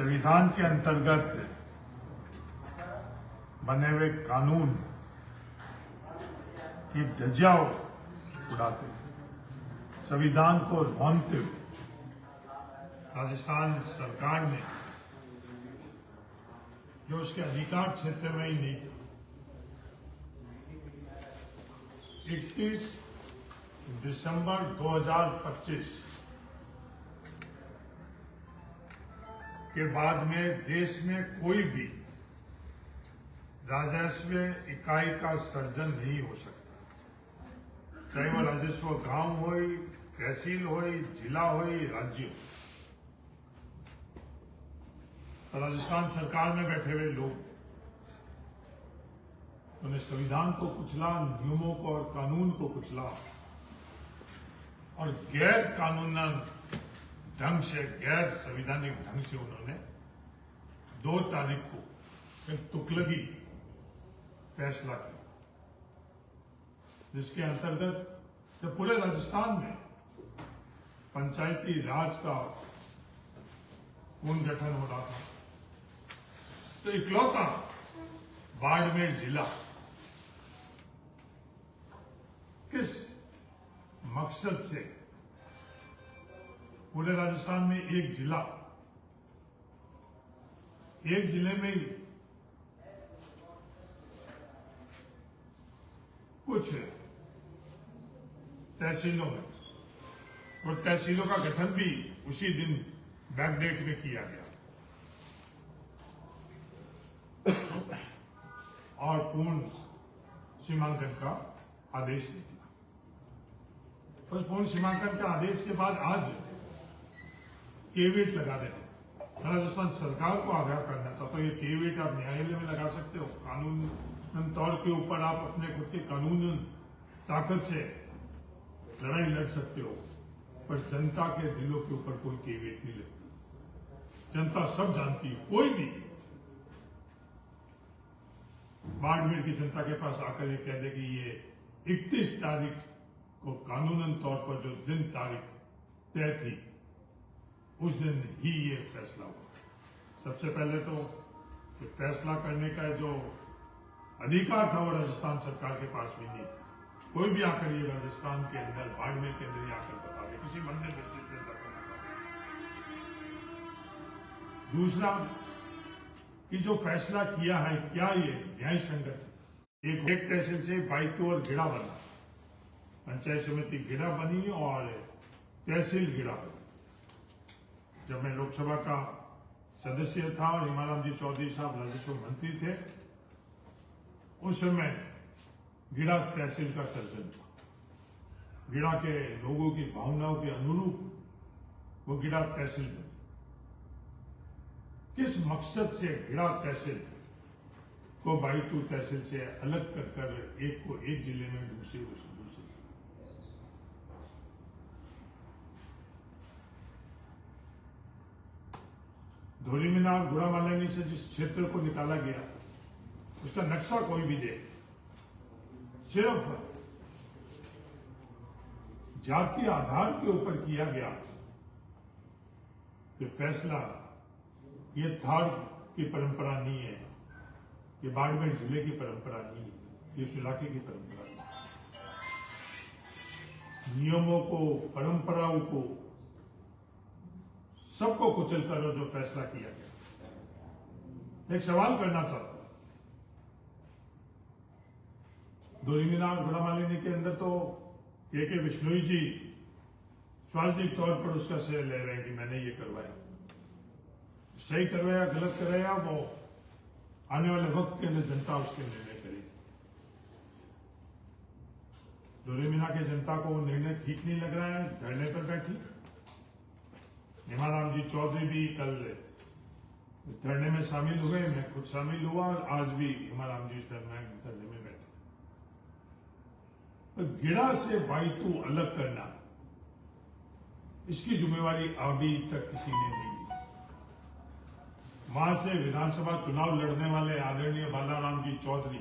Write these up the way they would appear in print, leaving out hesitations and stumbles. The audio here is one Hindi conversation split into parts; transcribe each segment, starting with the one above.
संविधान के अंतर्गत बने हुए कानून की धज्जियां उड़ाते हुए, संविधान को रौंदते हुए राजस्थान सरकार ने जो उसके अधिकार क्षेत्र में ही नहीं, 31 दिसंबर 2025 के बाद में देश में कोई भी राजस्व इकाई का सर्जन नहीं हो सकता, चाहे वह राजस्व गांव हो, तहसील हो, जिला हो, राज्य हो। तो राजस्थान सरकार में बैठे हुए लोग उन्हें संविधान को कुचला, नियमों को और कानून को कुचला और गैर कानूनी ढंग से, गैर संवैधानिक ढंग से उन्होंने 2 तारीख को एक तुगलकी फैसला किया, जिसके अंतर्गत जब पूरे राजस्थान में पंचायती राज का पुनर्गठन हो रहा था, तो इकलौता बाड़मेर जिला किस मकसद से पूरे राजस्थान में एक जिला, एक जिले में ही कुछ तहसीलों में, और तहसीलों का गठन भी उसी दिन बैकडेट में किया गया और पूर्ण सीमांकन का आदेश दिया। उस पूर्ण सीमांकन के आदेश के बाद आज केविट लगा देना, राजस्थान सरकार को आगाह करना चाहता हूं। ये केविट आप न्यायालय में लगा सकते हो, कानून तौर के ऊपर आप अपने खुद की कानून ताकत से लड़ाई लड़ सकते हो, पर जनता के दिलों के ऊपर कोई केविट नहीं लगती। जनता सब जानती है, कोई भी बाड़मेर की जनता के पास आकर ये कह दे कि ये 31 तारीख को कानूनन तौर पर जो दिन तारीख तय थी, उस दिन ही ये फैसला हुआ। सबसे पहले तो फैसला करने का जो अधिकार था वो राजस्थान सरकार के पास भी नहीं था। कोई भी आकर ये राजस्थान के अंदर, बाड़मेर के अंदर आकर बता दे, किसी मंदिर मस्जिद में जाकर बता दे। दूसरा कि जो फैसला किया है, क्या ये न्याय संगत है? एक तहसील से बाइतू और गिड़ा बना, पंचायत समिति गिड़ा बनी और तहसील गिड़ा बनी। जब मैं लोकसभा का सदस्य था और हिमाराम जी चौधरी साहब राजस्व मंत्री थे, उस समय गिड़ा तहसील का सर्जन था। गिड़ा के लोगों की भावनाओं के अनुरूप वो गिड़ा तहसील बनी। किस मकसद से गिड़ा तहसील को बाइतू तहसील से अलग कर एक को एक जिले में, दूसरे को दूसरे जिले। धोरी मीनार गुड़ामालिनी से जिस क्षेत्र को निकाला गया, उसका नक्शा कोई भी दे, सिर्फ जातीय आधार के ऊपर किया गया। ये फैसला ये थार की परंपरा नहीं है, ये बाड़मेर जिले की परंपरा नहीं है, ये उस इलाके की परंपरा नहीं है। नियमों को, परंपराओं को, सबको कुचल कर जो फैसला किया गया। एक सवाल करना चाहता हूं, धोरी मीनार गुड़ामालिनी के अंदर तो के विश्नोई जी स्वाभाविक तौर पर उसका श्रेय ले रहे हैं कि मैंने ये करवाया। सही करवाया, गलत करवाया, वो आने वाले वक्त के अंदर जनता उसके निर्णय करेगी। धोरी मीनार की जनता को वो निर्णय ठीक नहीं लग रहा है, धरने पर बैठी। हिमाराम जी चौधरी भी कल धरने में शामिल हुए, मैं खुद शामिल हुआ और आज भी हिमाराम जी धरने में बैठे। तो गिड़ा से बाइतू अलग करना, इसकी जिम्मेवारी अभी तक किसी ने नहीं ली। वहां से विधानसभा चुनाव लड़ने वाले आदरणीय बालाराम जी चौधरी,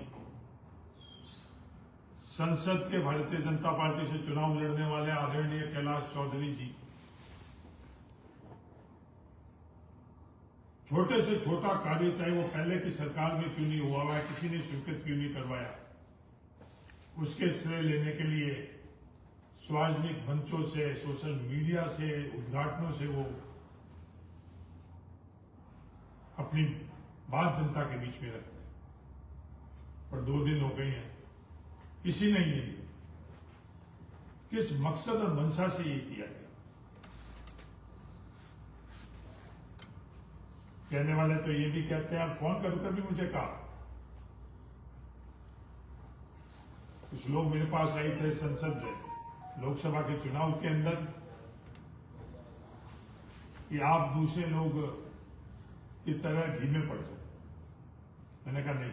संसद के भारतीय जनता पार्टी से चुनाव लड़ने वाले आदरणीय कैलाश चौधरी जी, छोटे से छोटा कार्य, चाहे वो पहले की सरकार में क्यों नहीं हुआ है, किसी ने स्वीकृत क्यों नहीं करवाया, उसके श्रेय लेने के लिए सार्वजनिक मंचों से, सोशल मीडिया से, उद्घाटनों से वो अपनी बात जनता के बीच में रखते हैं। पर 2 दिन हो गए हैं, किसी ने ये किस मकसद और मंशा से ये किया गया। कहने वाले तो ये भी कहते हैं, आप फोन कर भी मुझे कहा, कुछ लोग मेरे पास आए थे संसद में लोकसभा के चुनाव के अंदर कि आप दूसरे लोग की तरह धीमे पड़ जाओ। मैंने कहा नहीं,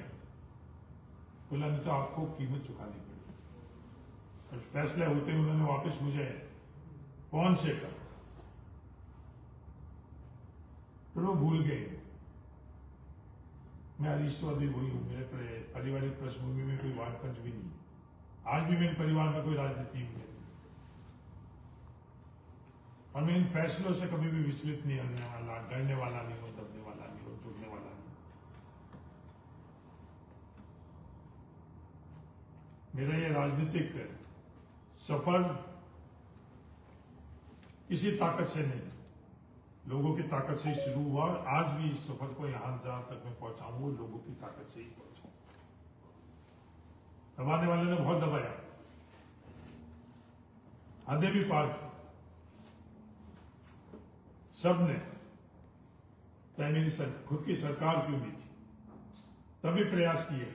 बोला नहीं तो आपको कीमत चुकानी पड़ेगी। कुछ फैसले होते ही उन्होंने वापस मुझे फोन से कहा, तो वो भूल गए। मैं हरीश चौधरी वही हूं, मेरे पारिवारिक पृष्ठभूमि में कोई वाद पंच भी नहीं, आज भी मेरे परिवार में कोई राजनीति नहीं है, और मैं इन फैसलों से कभी भी विचलित नहीं होने वाला, डरने वाला नहीं हूं, दबने वाला नहीं हूं, झुकने वाला नहीं। मेरा ये राजनीतिक सफर किसी ताकत से नहीं, लोगों की ताकत से ही शुरू हुआ, और आज भी इस सफर को यहां जहां तक मैं पहुंचा हूं वो लोगों की ताकत से ही पहुंचा। दबाने वाले ने बहुत दबाया, हदें भी पार की, सबने, चाहे मेरी खुद की सरकार क्यों भी थी, तभी प्रयास किए।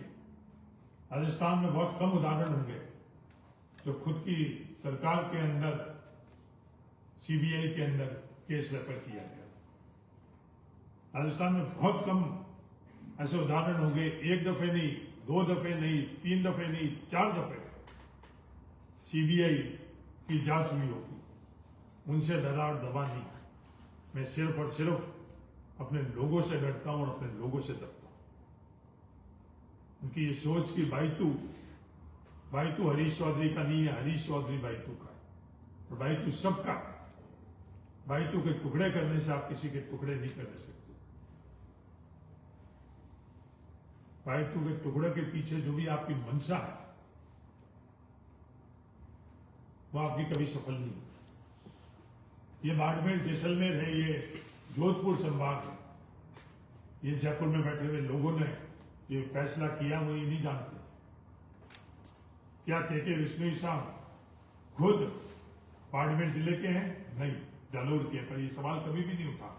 राजस्थान में बहुत कम उदाहरण होंगे जो खुद की सरकार के अंदर सीबीआई के अंदर केस रेफर किया गया। राजस्थान में बहुत कम ऐसे उदाहरण होंगे, 1 दफे नहीं, 2 दफे नहीं, 3 दफे नहीं, 4 दफे सीबीआई की जांच हुई होगी। उनसे डरा और दबा नहीं, मैं सिर्फ और सिर्फ अपने लोगों से डरता हूं और अपने लोगों से डरता हूं। उनकी ये सोच की बाइतू हरीश चौधरी का नहीं है, हरीश चौधरी बाइतू का है, और बाइतू सबका। बाइतू के टुकड़े करने से आप किसी के टुकड़े नहीं कर सकते। बाइतू के टुकड़े के पीछे जो भी आपकी मंशा है वो आपकी कभी सफल नहीं होगी। ये बाड़मेर जैसलमेर है, ये जोधपुर संभाग है, ये जयपुर में बैठे हुए लोगों ने ये फैसला किया, वो ये नहीं जानते। क्या के विश्नोई साहब खुद बाड़मेर जिले के हैं? नहीं, जालोर के। पर ये सवाल कभी भी नहीं उठा।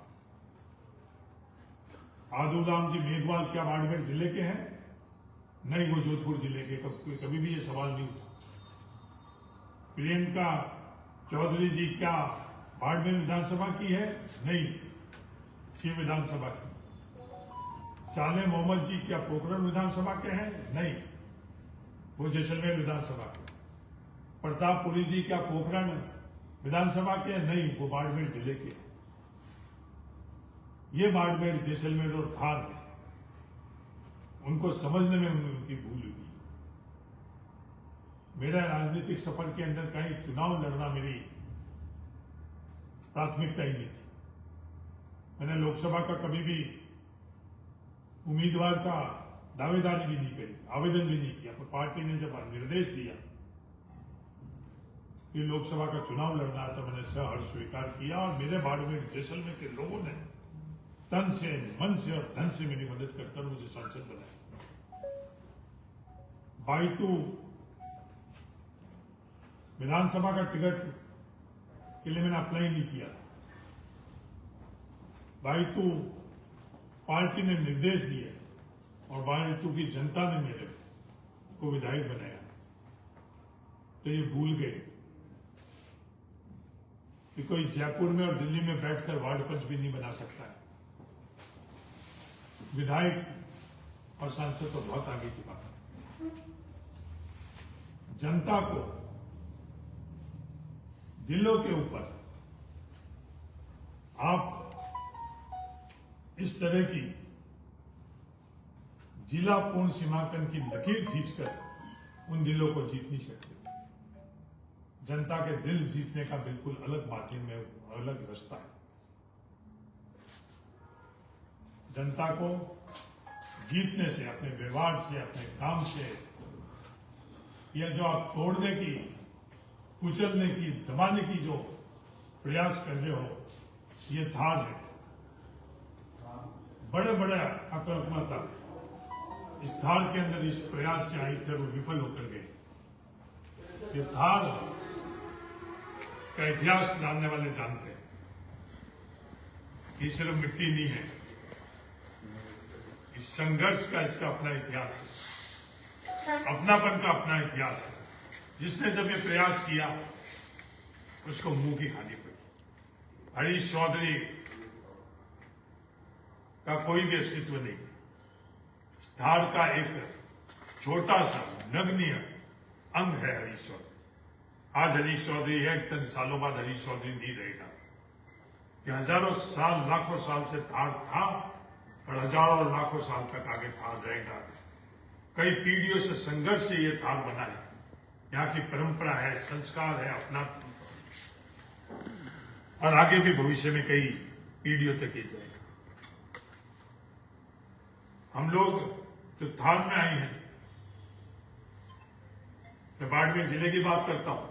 आदूराम जी मेघवाल क्या बाड़मेर जिले के हैं? नहीं, वो जोधपुर जिले के। कभी भी ये सवाल नहीं उठा। प्रियंका चौधरी जी क्या बाड़मेर विधानसभा की है? नहीं, शिव विधानसभा की। साले मोहम्मद जी क्या पोखरण विधानसभा के हैं? नहीं, वो जैसलमेर विधानसभा के। प्रतापपुरी जी क्या पोखरण विधानसभा के? नहीं, वो बाड़मेर जिले के। ये बाड़मेर, जैसलमेर और खार है, उनको समझने में उनकी भूल हुई। मेरा राजनीतिक सफर के अंदर कहीं चुनाव लड़ना मेरी प्राथमिकता ही नहीं थी। मैंने लोकसभा का कभी भी उम्मीदवार का दावेदारी भी नहीं करी, आवेदन भी नहीं किया। पर पार्टी ने जब निर्देश दिया कि लोकसभा का चुनाव लड़ना है तो मैंने सहर्ष स्वीकार किया, और मेरे बाड़मेर जैसलमेर के लोगों ने तन से, मन से और धन से मेरी मदद कर मुझे सांसद बनाया। बाइतू विधानसभा का टिकट के लिए मैंने अप्लाई नहीं किया। बाइतू पार्टी ने निर्देश दिए और बाइतू की जनता ने मेरे को विधायक बनाया। तो ये भूल गए कि कोई जयपुर में और दिल्ली में बैठकर वार्ड पंच भी नहीं बना सकता है। विधायक और सांसद तो बहुत आगे की बात है। जनता को दिलों के ऊपर आप इस तरह की जिला पूर्ण सीमांकन की लकीर खींचकर उन दिलों को जीत नहीं सकते। जनता के दिल जीतने का बिल्कुल अलग माध्यम है, अलग रास्ता है। जनता को जीतने से, अपने व्यवहार से, अपने काम से, या जो आप तोड़ने की, कुचलने की, दबाने की जो प्रयास कर रहे हो, ये थार है। बड़े बड़े आक्रामकता इस थार के अंदर इस प्रयास से आई थे, वो विफल होकर गए। ये थार का इतिहास जानने वाले जानते हैं कि सिर्फ मिट्टी नहीं है, इस संघर्ष का इसका अपना इतिहास है, अपनापन का अपना इतिहास है। जिसने जब ये प्रयास किया उसको मुंह की खानी पड़ी। हरीश चौधरी का कोई भी अस्तित्व नहीं। थार का एक छोटा सा नगण्य अंग है हरीश चौधरी। आज हरीश चौधरी है, चंद सालों बाद हरीश चौधरी नहीं रहेगा। ये हजारों साल, लाखों साल से थार था और हजारों लाखों साल तक आगे थार रहेगा। कई पीढ़ियों से संघर्ष से ये थार बना है। यहाँ की परंपरा है, संस्कार है, अपना, और आगे भी भविष्य में कई पीढ़ियों तक ये जाएगा। हम लोग जो थार में आए हैं, मैं बाड़मेर जिले की बात करता हूं,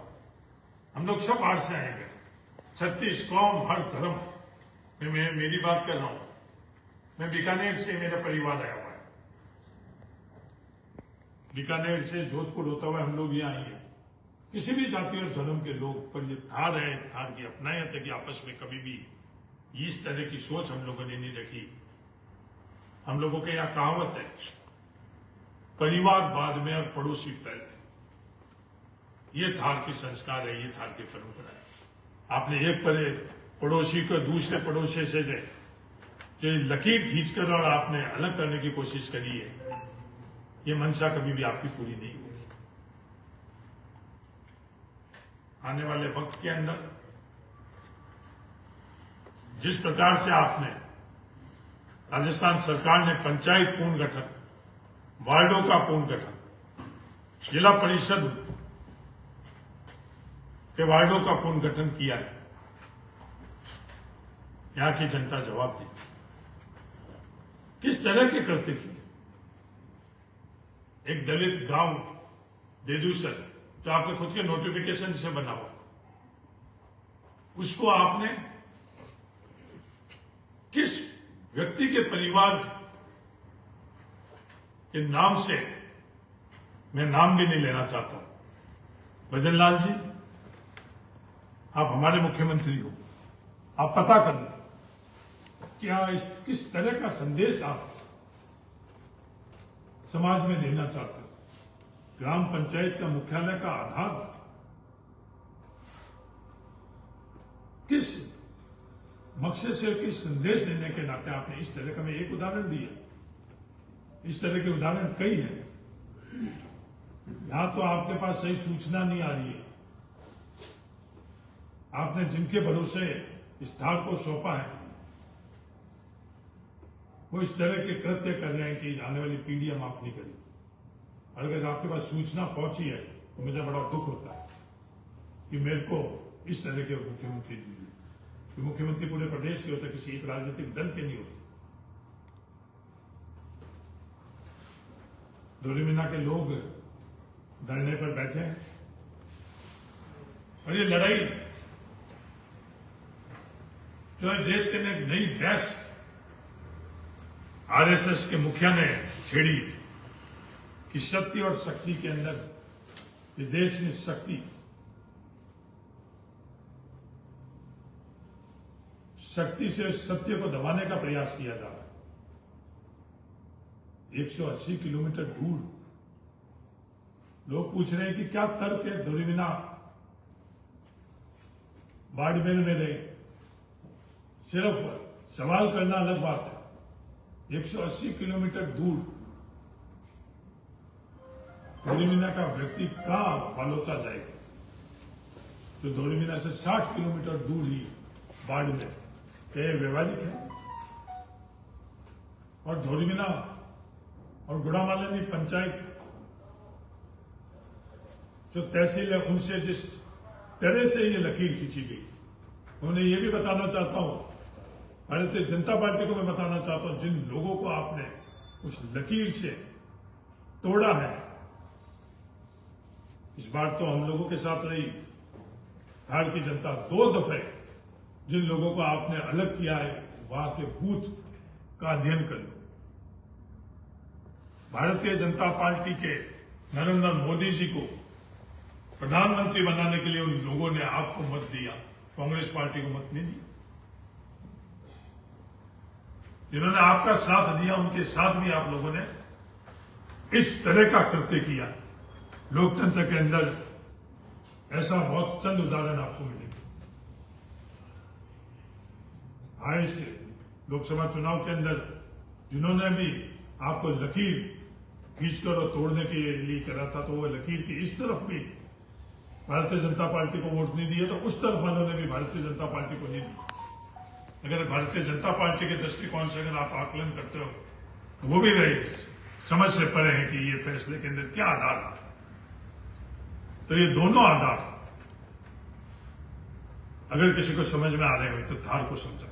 हम लोग सब बाहर से आएंगे। 36 कौम, हर धर्म में, मेरी बात कर रहा हूं। मैं बीकानेर से, मेरा परिवार आया हुआ है। बीकानेर से जोधपुर होता हुआ हम लोग यहाँ आए हैं। किसी भी जाति और धर्म के लोग, पर ये थार है, थार की अपनायत है कि आपस में कभी भी इस तरह की सोच हम लोगों ने नहीं रखी। हम लोगों के यहाँ कहावत है, परिवार बाद में और पड़ोसी पहले। ये थार की संस्कार है, ये थार की परंपरा है। आपने एक पड़ोसी को दूसरे पड़ोसी से जो लकीर खींचकर और आपने अलग करने की कोशिश करी है, ये मंशा कभी भी आपकी पूरी नहीं होगी। आने वाले वक्त के अंदर जिस प्रकार से आपने, राजस्थान सरकार ने पंचायत पुनर्गठन, वार्डों का पुनर्गठन, जिला परिषद के वार्डों का पुनर्गठन किया है, यहां की जनता जवाब दी। किस तरह के कृत्य किए? एक दलित गांव देदूसर, जो आपके खुद के नोटिफिकेशन से बना हुआ, उसको आपने किस व्यक्ति के परिवार के नाम से, मैं नाम भी नहीं लेना चाहता हूं, भजनलाल जी, आप हमारे मुख्यमंत्री हो, आप पता कर लो क्या किस तरह का संदेश आप समाज में देना चाहते हो। ग्राम पंचायत का मुख्यालय का आधार किस मकसद से, किस संदेश देने के नाते आपने इस तरह का, मैं एक उदाहरण दिया, इस तरह के उदाहरण कई हैं। यहां तो आपके पास सही सूचना नहीं आ रही है। आपने जिनके भरोसे इस थार को सौंपा है, वो इस तरह के कृत्य कर रहे हैं कि आने वाली पीढ़ियां माफ नहीं करेगी। और अगर आपके पास सूचना पहुंची है तो मुझे बड़ा दुख होता है कि मेरे को इस तरह के मुख्यमंत्री मिले। कि मुख्यमंत्री पूरे प्रदेश के होते, किसी एक राजनीतिक दल के नहीं होते। धोरीमीना के लोग धरने पर बैठे हैं और ये लड़ाई जो है देश के लिए नई बहस आरएसएस के मुखिया ने छेड़ी कि सत्य और शक्ति के अंदर, ये देश में शक्ति से सत्य को दबाने का प्रयास किया जा रहा है। 180 किलोमीटर दूर लोग पूछ रहे हैं कि क्या तर्क है धोरीमीना बाड़मेर में रहे। सिर्फ सवाल करना अलग बात है। 180 किलोमीटर दूर धोरीमीना का व्यक्ति कहां फालोता जाएगा? तो धोरीमीना से 60 किलोमीटर दूर ही बाड़मेर, ये व्यवहारिक है। और धोरीमीना और गुड़ामालनी पंचायत जो तहसील है, उनसे जिस तरह से ये लकीर खींची गई, उन्हें ये भी बताना चाहता हूं, भारतीय जनता पार्टी को मैं बताना चाहता हूं, जिन लोगों को आपने उस लकीर से तोड़ा है, इस बार तो हम लोगों के साथ रही धार की जनता। 2 दफे जिन लोगों को आपने अलग किया है, वहां के बूथ का अध्ययन कर लो। भारतीय जनता पार्टी के नरेंद्र मोदी जी को प्रधानमंत्री बनाने के लिए उन लोगों ने आपको मत दिया, कांग्रेस पार्टी को मत नहीं दिया। जिन्होंने आपका साथ दिया, उनके साथ भी आप लोगों ने इस तरह का कृत्य किया। लोकतंत्र के अंदर ऐसा बहुत चंद उदाहरण आपको मिलेंगे। हाइस लोकसभा चुनाव के अंदर जिन्होंने भी आपको लकीर खींचकर और तोड़ने के लिए करा था, तो वो लकीर की इस तरफ भी भारतीय जनता पार्टी को वोट नहीं दिया, तो उस तरफ वालों ने भी भारतीय जनता पार्टी को नहीं दिया। अगर भारतीय जनता पार्टी के दृष्टिकोण से अगर आप आकलन करते हो, तो वो भी गए समझ से परे हैं कि ये फैसले के अंदर क्या आधार था। तो ये दोनों आधार अगर किसी को समझ में आ रहे हो तो धार को समझा।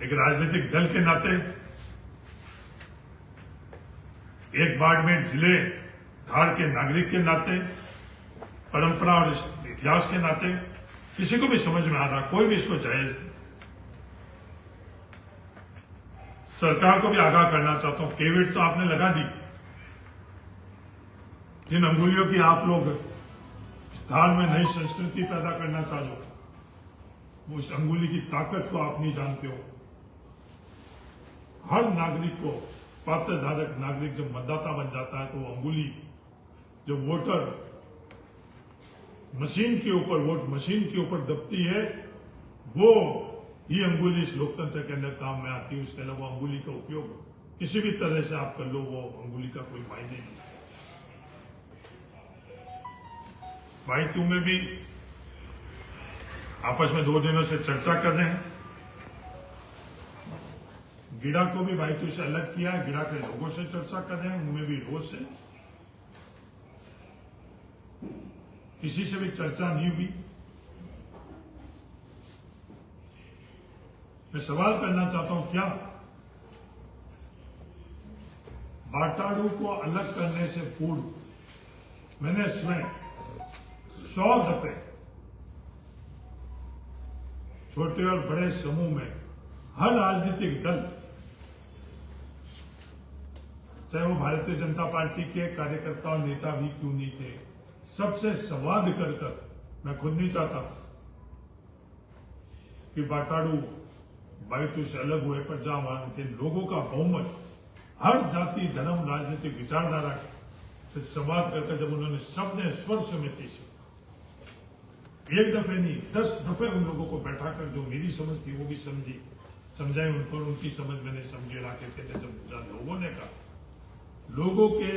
एक राजनीतिक दल के नाते, एक बाड़मेर जिले धार के नागरिक के नाते, परंपरा और इतिहास के नाते किसी को भी समझ में आ रहा, कोई भी इसको जायज नहीं। सरकार को भी आगाह करना चाहता हूं, केविट तो आपने लगा दी। जिन अंगुलियों की आप लोग धार में नई संस्कृति पैदा करना चाहते हो, उस अंगुली की ताकत को आप नहीं जानते हो। हर नागरिक को, पात्रधारक नागरिक जब मतदाता बन जाता है, तो वो अंगुली जब वोटर मशीन के ऊपर, वोट मशीन के ऊपर दबती है, वो ही अंगुली इस लोकतंत्र के अंदर काम में आती है। उसके अलावा अंगुली का उपयोग किसी भी तरह से आप कर लो, वो अंगुली का कोई मायने नहीं। भाई तू में भी आपस में 2 दिनों से चर्चा कर रहे हैं। गिड़ा को भी भाई तू से अलग किया, गिड़ा के लोगों से चर्चा कर रहे हैं, उनमें भी रोज से किसी से भी चर्चा नहीं हुई। मैं सवाल करना चाहता हूं, क्या बाटाड़ू को अलग करने से पूर्व मैंने स्वयं 100 दफे छोटे और बड़े समूह में हर राजनीतिक दल, चाहे वो भारतीय जनता पार्टी के कार्यकर्ता और नेता भी क्यों नहीं थे, सबसे संवाद कर मैं खुद नहीं चाहता कि बाटाड़ू बायतू से अलग हुए, पर जहां वहां के लोगों का बहुमत हर जाति, धर्म, राजनीतिक विचारधारा से संवाद कर जब उन्होंने सबने स्वर समिति से एक दफे नहीं 10 दफे उन लोगों को बैठाकर, जो मेरी समझ थी वो भी समझाई उनको, उनकी समझ मैंने समझी रखे थे। जब लोगों ने कहा, लोगों के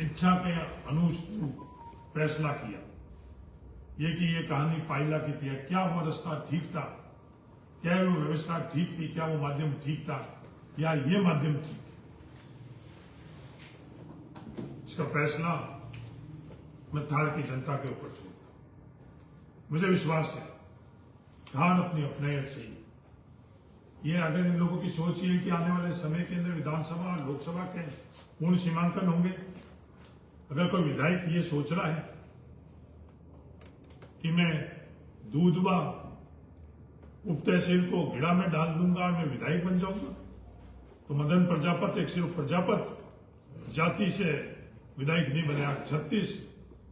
इच्छा के अनुरूप फैसला किया, ये कि ये कहानी पाइला की थी, क्या वो रास्ता ठीक था, क्या वो व्यवस्था ठीक थी, क्या वो माध्यम ठीक था, या ये माध्यम ठीक है। इसका फैसला मैं धार की जनता के ऊपर छोड़ता। मुझे विश्वास है धार अपनी अपनायत से ही, ये अगर इन लोगों की सोच ये है कि आने वाले समय के अंदर विधानसभा और लोकसभा के पूर्ण सीमांकन होंगे, अगर कोई विधायक ये सोच रहा है कि मैं दूधवा उप तहसील को गिड़ा में डाल दूंगा और मैं विधायक बन जाऊंगा, तो मदन प्रजापत एक सिर्फ प्रजापत जाति से विधायक नहीं बने। 36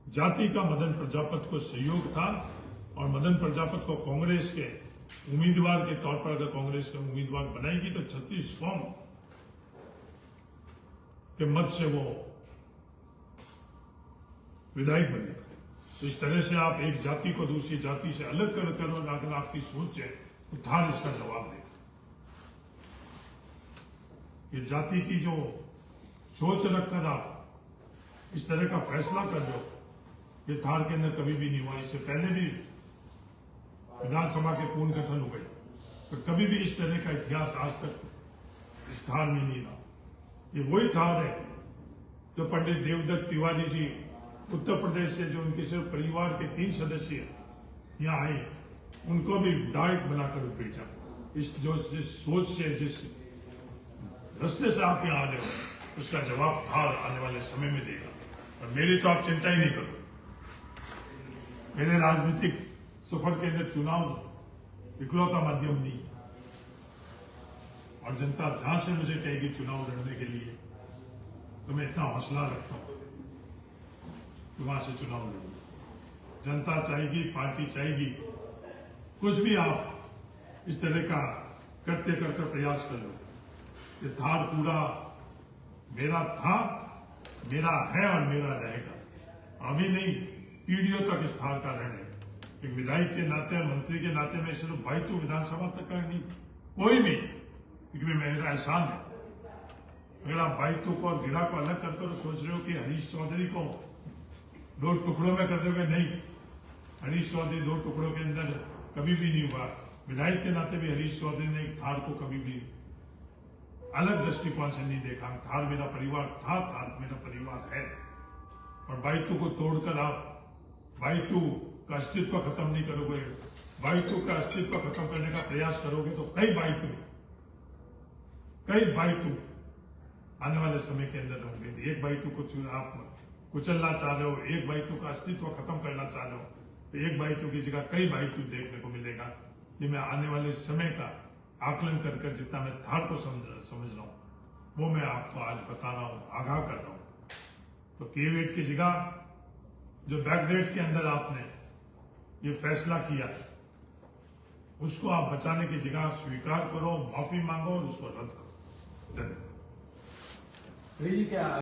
जाति का मदन प्रजापत को सहयोग था, और मदन प्रजापत को कांग्रेस के उम्मीदवार के तौर पर अगर कांग्रेस के उम्मीदवार बनाएगी तो 36 फॉर्म के मत से वो विधायक बनेगा। तो इस तरह से आप एक जाति को दूसरी जाति से अलग कर करो, अगर आपकी सोच है तो धार इसका जवाब देगा। ये जाति की जो सोच रखकर आप इस तरह का फैसला कर रहे हो, ये धार के अंदर कभी भी नहीं हुआ। इससे पहले भी विधानसभा के पूर्ण गठन हो गए, तो कभी भी इस तरह का इतिहास आज तक इस धार में नहीं रहा। ये वही धार है जो पंडित देवदत्त तिवारी जी उत्तर प्रदेश से, जो उनके सिर्फ परिवार के 3 सदस्य यहाँ आए, उनको भी विधायक बनाकर भेजा। जिस सोच से, जिस रास्ते से आप यहाँ आ रहे हो, उसका जवाब थार आने वाले समय में देगा। और मेरी तो आप चिंता ही नहीं करो। मेरे राजनीतिक सफर के अंदर चुनाव इकलौता माध्यम नहीं, और जनता जहां से मुझे कहेगी चुनाव लड़ने के लिए, तो मैं इतना हौसला रखता हूं कि वहां से चुनाव लड़ूंगा। जनता चाहेगी, पार्टी चाहेगी, कुछ भी आप इस तरह का करते करते प्रयास कर लो। ये थार पूरा मेरा था, मेरा है और मेरा रहेगा। अभी नहीं, पीढ़ियों तक इस थार का रहने। एक विधायक के नाते, मंत्री के नाते मैं सिर्फ भाई तो विधानसभा तक का नहीं, कोई नहीं, क्योंकि मेरा एहसान है। अगर आप बाइतू को और गिरा को अलग करते हो, सोच रहे हो कि हरीश चौधरी को 2 टुकड़ों में कर दोगे, नहीं। हरीश चौधरी 2 टुकड़ों के अंदर कभी भी नहीं हुआ। विधायक के नाते भी हरीश चौधरी ने थार को कभी भी अलग दृष्टिकोण से नहीं देखा। थार मेरा परिवार था, थार मेरा परिवार है। और बाइतू को तोड़कर आप बाइतू का अस्तित्व खत्म नहीं करोगे। बाइतू का अस्तित्व खत्म करने का प्रयास करोगे तो कई बाइतू आने वाले समय के अंदर होंगे। एक बाइतू को आप कुचलना चाह रहे हो, एक बाइतू का अस्तित्व खत्म करना चाह रहे हो, तो एक बाइतू की जगह कई बाइतू देखने को मिलेगा। ये मैं आने वाले समय का आकलन कर जितना मैं थार को समझ रहा हूं, वो मैं आपको आज बता रहा हूं, आगाह कर रहा हूं। तो K8 की जगह जो बैकडेट के अंदर आपने ये फैसला किया, उसको आप बचाने की जगह स्वीकार करो, माफी मांगो और उसको रद्द करो। धन्यवाद। क्या